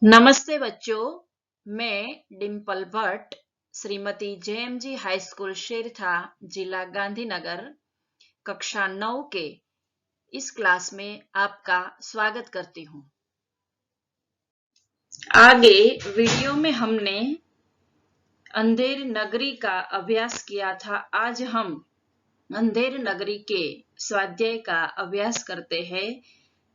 नमस्ते बच्चों, मैं डिम्पल भट्ट श्रीमती जेएमजी हाई स्कूल शेरथा, जिला गांधीनगर, कक्षा 9 के इस क्लास में आपका स्वागत करती हूँ। आगे वीडियो में हमने अंधेर नगरी का अभ्यास किया था। आज हम अंधेर नगरी के स्वाध्याय का अभ्यास करते हैं।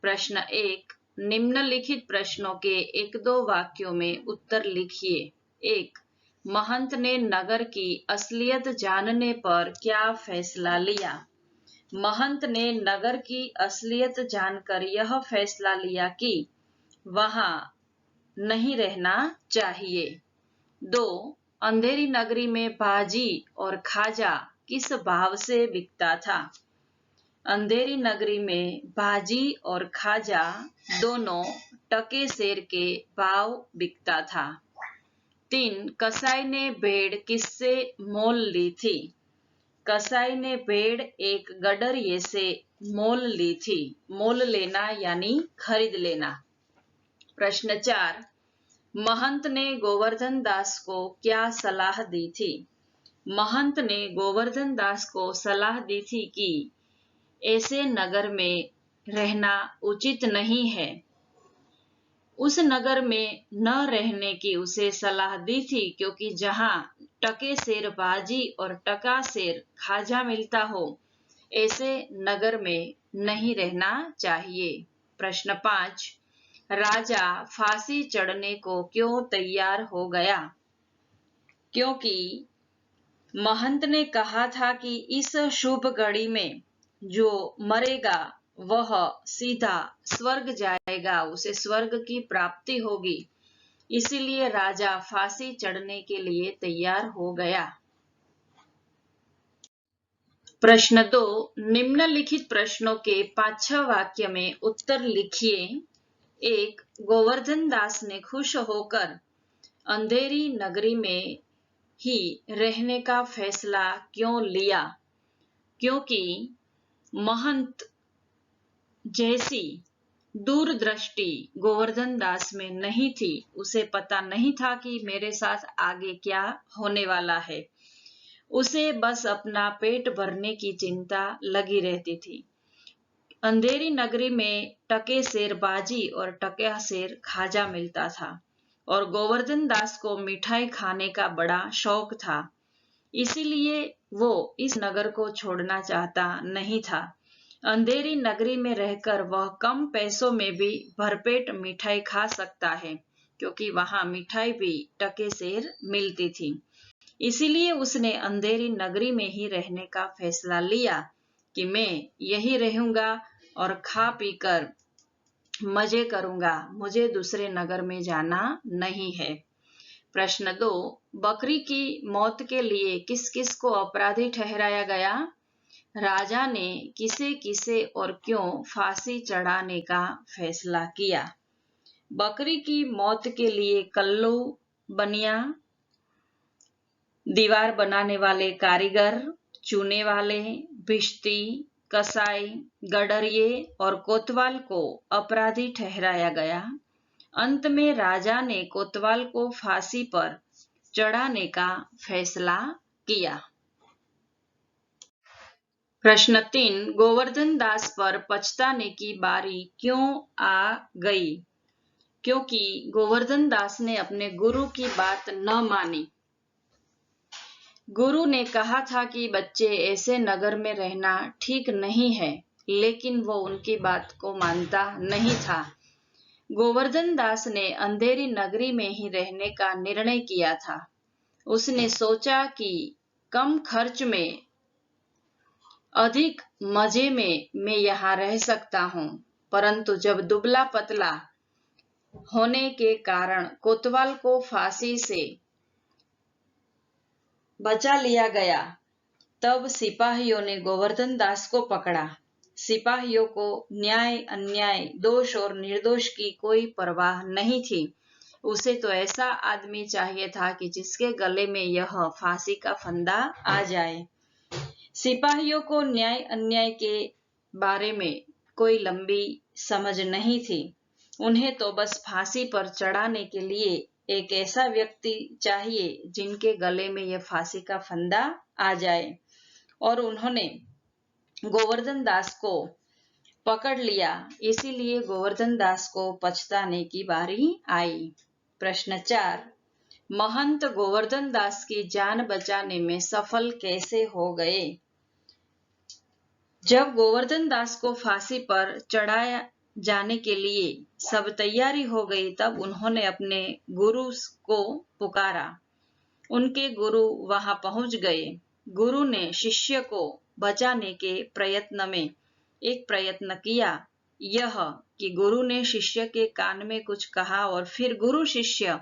प्रश्न 1, निम्नलिखित प्रश्नों के 1-2 वाक्यों में उत्तर लिखिए। 1, महंत ने नगर की असलियत जानने पर क्या फैसला लिया? महंत ने नगर की असलियत जानकर यह फैसला लिया कि वहां नहीं रहना चाहिए। 2, अंधेरी नगरी में भाजी और खाजा किस भाव से बिकता था? अंधेरी नगरी में भाजी और खाजा दोनों टके सेर के भाव बिकता था। 3, कसाई ने भेड़ किससे मोल ली थी? कसाई ने भेड़ एक गडरिये से मोल ली थी। मोल लेना यानी खरीद लेना। प्रश्न 4, महंत ने गोवर्धन दास को क्या सलाह दी थी? महंत ने गोवर्धन दास को सलाह दी थी कि ऐसे नगर में रहना उचित नहीं है। उस नगर में न रहने की उसे सलाह दी थी क्योंकि जहां टके सेर भाजी और टका सेर खाजा मिलता हो, ऐसे नगर में नहीं रहना चाहिए। प्रश्न 5, राजा फांसी चढ़ने को क्यों तैयार हो गया? क्योंकि महंत ने कहा था कि इस शुभ घड़ी में जो मरेगा वह सीधा स्वर्ग जाएगा, उसे स्वर्ग की प्राप्ति होगी। इसीलिए राजा फांसी चढ़ने के लिए तैयार हो गया। प्रश्न 2, निम्नलिखित प्रश्नों के 5-6 वाक्य में उत्तर लिखिए। 1, गोवर्धन दास ने खुश होकर अंधेरी नगरी में ही रहने का फैसला क्यों लिया? क्योंकि महंत जैसी दूरदृष्टि गोवर्धन दास में नहीं थी। उसे पता नहीं था कि मेरे साथ आगे क्या होने वाला है। उसे बस अपना पेट भरने की चिंता लगी रहती थी। अंधेरी नगरी में टके सेर बाजी और टका सेर खाजा मिलता था और गोवर्धन दास को मिठाई खाने का बड़ा शौक था। इसीलिए वो इस नगर को छोड़ना चाहता नहीं था। अंधेरी नगरी में रहकर वह कम पैसों में भी भरपेट मिठाई खा सकता है क्योंकि वहां मिठाई भी टके सेर मिलती थी। इसीलिए उसने अंधेरी नगरी में ही रहने का फैसला लिया कि मैं यही रहूंगा और खा पीकर मजे करूंगा, मुझे दूसरे नगर में जाना नहीं है। प्रश्न 2, बकरी की मौत के लिए किस किस को अपराधी ठहराया गया? राजा ने किसे किसे और क्यों फांसी चढ़ाने का फैसला किया? बकरी की मौत के लिए कल्लू, बनिया, दीवार बनाने वाले कारीगर, चूने वाले, भिश्ती, कसाई, गडरिये और कोतवाल को अपराधी ठहराया गया। अंत में राजा ने कोतवाल को फांसी पर चढ़ाने का फैसला किया। प्रश्न 3, गोवर्धन दास पर पछताने की बारी क्यों आ गई? क्योंकि गोवर्धन दास ने अपने गुरु की बात न मानी। गुरु ने कहा था कि बच्चे ऐसे नगर में रहना ठीक नहीं है, लेकिन वो उनकी बात को मानता नहीं था। गोवर्धन दास ने अंधेरी नगरी में ही रहने का निर्णय किया था। उसने सोचा कि कम खर्च में अधिक मजे में मैं यहाँ रह सकता हूँ, परंतु जब दुबला पतला होने के कारण कोतवाल को फांसी से बचा लिया गया, तब सिपाहियों ने गोवर्धन दास को पकड़ा। सिपाहियों को न्याय, अन्याय, दोष और निर्दोष की कोई परवाह नहीं थी। उसे तो ऐसा आदमी चाहिए था कि जिसके गले में यह फांसी का फंदा आ जाए। सिपाहियों को न्याय अन्याय के बारे में कोई लंबी समझ नहीं थी। उन्हें तो बस फांसी पर चढ़ाने के लिए एक ऐसा व्यक्ति चाहिए जिनके गले में यह फांसी का फंदा आ जाए। और उन्होंने गोवर्धन दास को पकड़ लिया, इसीलिए गोवर्धन दास को पछताने की बारी आई। प्रश्न 4, महंत गोवर्धन दास की जान बचाने में सफल कैसे हो गए? जब गोवर्धन दास को फांसी पर चढ़ाया जाने के लिए सब तैयारी हो गई, तब उन्होंने अपने गुरु को पुकारा। उनके गुरु वहां पहुंच गए। गुरु ने शिष्य को बचाने के प्रयत्न में एक प्रयत्न किया, यह कि गुरु ने शिष्य के कान में कुछ कहा और फिर गुरु शिष्य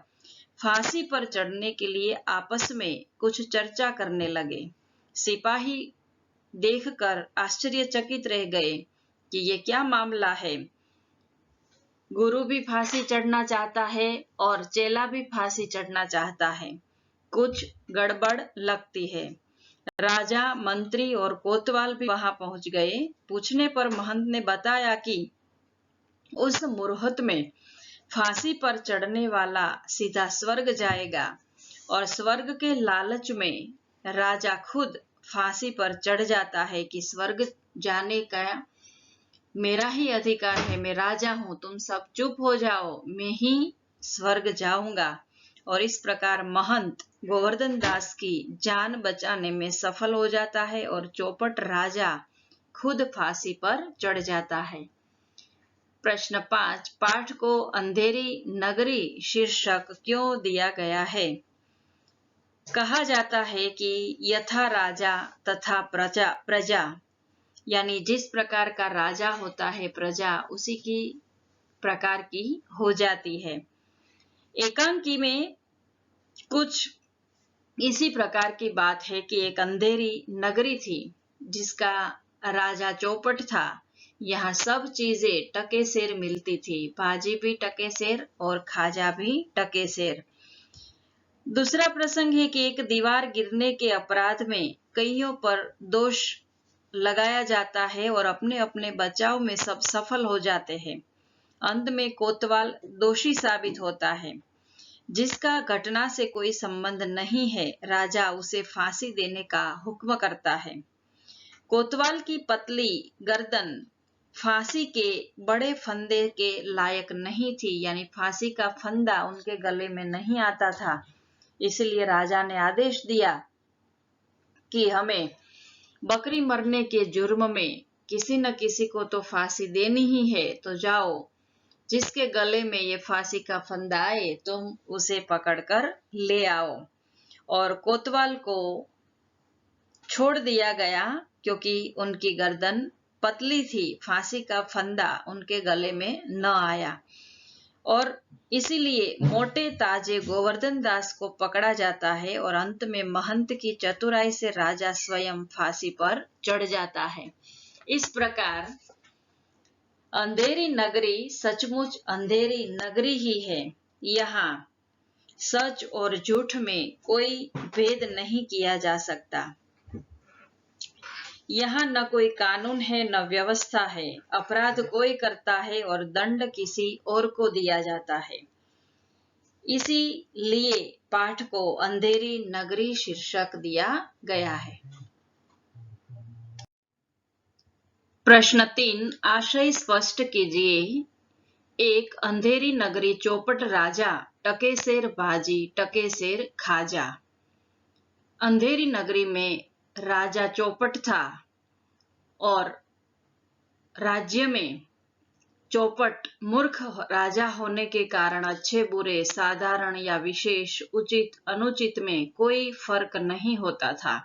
फांसी पर चढ़ने के लिए आपस में कुछ चर्चा करने लगे। सिपाही देखकर आश्चर्यचकित रह गए कि ये क्या मामला है। गुरु भी फांसी चढ़ना चाहता है और चेला भी फांसी चढ़ना चाहता है, कुछ गड़बड़ लगती है। राजा, मंत्री और कोतवाल भी वहां पहुंच गए। पूछने पर महंत ने बताया कि उस मुहूर्त में फांसी पर चढ़ने वाला सीधा स्वर्ग जाएगा और स्वर्ग के लालच में राजा खुद फांसी पर चढ़ जाता है कि स्वर्ग जाने का मेरा ही अधिकार है, मैं राजा हूं, तुम सब चुप हो जाओ, मैं ही स्वर्ग जाऊंगा। और इस प्रकार महंत गोवर्धन दास की जान बचाने में सफल हो जाता है और चौपट राजा खुद फांसी पर चढ़ जाता है। प्रश्न 5, पाठ को अंधेरी नगरी शीर्षक क्यों दिया गया है? कहा जाता है कि यथा राजा तथा प्रजा, यानी जिस प्रकार का राजा होता है प्रजा उसी की प्रकार की हो जाती है। एकांकी में कुछ इसी प्रकार की बात है कि एक अंधेरी नगरी थी जिसका राजा चौपट था। यहाँ सब चीजें टके सेर मिलती थी, भाजी भी टके सेर और खाजा भी टके सेर। दूसरा प्रसंग है कि एक दीवार गिरने के अपराध में कईयों पर दोष लगाया जाता है और अपने अपने बचाव में सब सफल हो जाते हैं। अंत में कोतवाल दोषी साबित होता है, जिसका घटना से कोई संबंध नहीं है। राजा उसे फांसी देने का हुक्म करता है। कोतवाल की पतली गर्दन फांसी के बड़े फंदे के लायक नहीं थी, यानी फांसी का फंदा उनके गले में नहीं आता था। इसलिए राजा ने आदेश दिया कि हमें बकरी मरने के जुर्म में किसी न किसी को तो फांसी देनी ही है, तो जाओ, जिसके गले में ये फांसी का फंदा आए तुम उसे पकड़कर ले आओ। और कोतवाल को छोड़ दिया गया क्योंकि उनकी गर्दन पतली थी, फांसी का फंदा उनके गले में न आया। और इसीलिए मोटे ताजे गोवर्धन दास को पकड़ा जाता है और अंत में महंत की चतुराई से राजा स्वयं फांसी पर चढ़ जाता है। इस प्रकार अंधेरी नगरी सचमुच अंधेरी नगरी ही है। यहाँ सच और झूठ में कोई भेद नहीं किया जा सकता। यहाँ न कोई कानून है न व्यवस्था है। अपराध कोई करता है और दंड किसी और को दिया जाता है। इसीलिए पाठ को अंधेरी नगरी शीर्षक दिया गया है। प्रश्न 3, आशय स्पष्ट कीजिए। एक अंधेरी नगरी चौपट राजा, टके सेर भाजी टके सेर खाजा। अंधेरी नगरी में राजा चौपट था और राज्य में चौपट मूर्ख राजा होने के कारण अच्छे बुरे, साधारण या विशेष, उचित अनुचित में कोई फर्क नहीं होता था।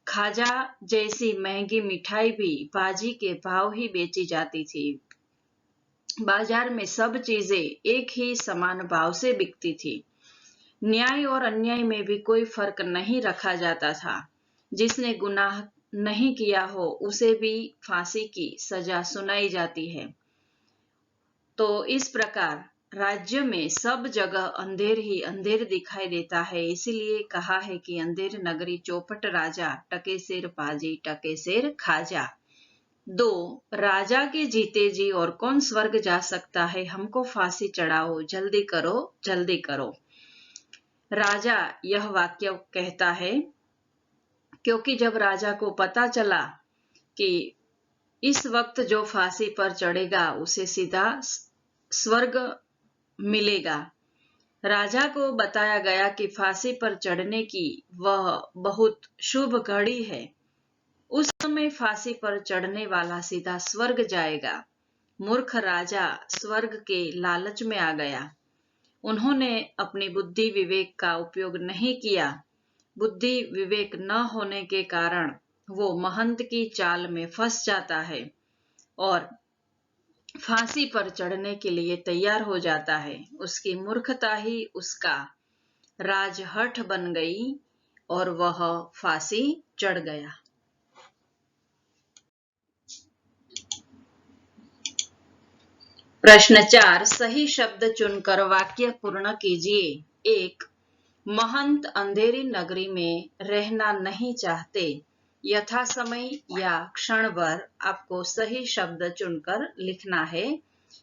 खाजा जैसी महंगी मिठाई भी भाजी के भाव ही बेची जाती थी। बाजार में सब चीजें एक ही समान भाव से बिकती थी। न्याय और अन्याय में भी कोई फर्क नहीं रखा जाता था। जिसने गुनाह नहीं किया हो उसे भी फांसी की सजा सुनाई जाती है। तो इस प्रकार राज्य में सब जगह अंधेर ही अंधेर दिखाई देता है। इसीलिए कहा है कि अंधेर नगरी चौपट राजा, टके सेर भाजी टके सेर खाजा। 2. राजा के जीते जी और कौन स्वर्ग जा सकता है, हमको फांसी चढ़ाओ, जल्दी करो जल्दी करो। राजा यह वाक्य कहता है क्योंकि जब राजा को पता चला कि इस वक्त जो फांसी पर चढ़ेगा उसे सीधा स्वर्ग मिलेगा। राजा को बताया गया कि फांसी पर चढ़ने की वह बहुत शुभ घड़ी है, उस समय फांसी पर चढ़ने वाला सीधा स्वर्ग जाएगा। मूर्ख राजा स्वर्ग के लालच में आ गया। उन्होंने अपनी बुद्धि विवेक का उपयोग नहीं किया। बुद्धि विवेक न होने के कारण वो महंत की चाल में फंस जाता है और फांसी पर चढ़ने के लिए तैयार हो जाता है। उसकी मूर्खता ही उसका राजहठ बन गई और वह फांसी चढ़ गया। प्रश्न 4, सही शब्द चुनकर वाक्य पूर्ण कीजिए। 1. महंत अंधेरी नगरी में रहना नहीं चाहते। यथा समय या क्षण भर आपको सही शब्द चुनकर लिखना है।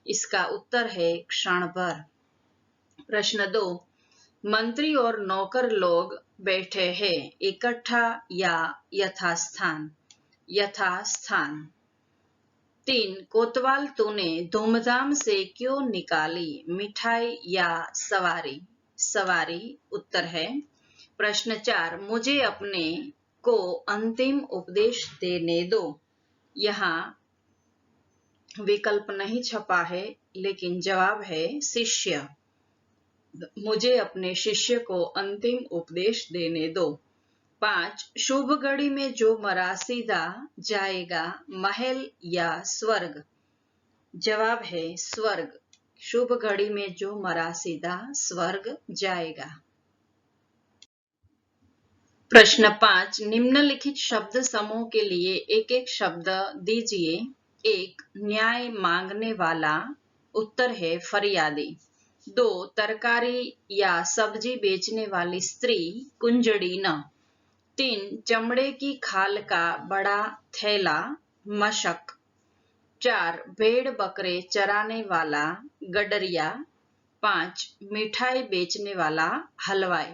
इसका उत्तर है क्षण भर। प्रश्न 2, मंत्री और नौकर लोग बैठे हैं, इकट्ठा या यथास्थान। यथास्थान। 3, कोतवाल तूने धूमधाम से क्यों निकाली, मिठाई या सवारी। सवारी उत्तर है। प्रश्न 4, मुझे अपने को अंतिम उपदेश देने दो। यहाँ विकल्प नहीं छपा है लेकिन जवाब है शिष्य। मुझे अपने शिष्य को अंतिम उपदेश देने दो। 5, शुभ घड़ी में जो मरा सीधा जाएगा, महल या स्वर्ग। जवाब है स्वर्ग। शुभ घड़ी में जो मरा सीधा स्वर्ग जाएगा। प्रश्न 5, निम्नलिखित शब्द समूह के लिए एक एक शब्द दीजिए। 1, न्याय मांगने वाला। उत्तर है फरियादी। 2, तरकारी या सब्जी बेचने वाली स्त्री, कुंजड़ीन। 3, चमड़े की खाल का बड़ा थैला, मशक। 4, भेड़ बकरे चराने वाला, गडरिया। 5, मिठाई बेचने वाला, हलवाई।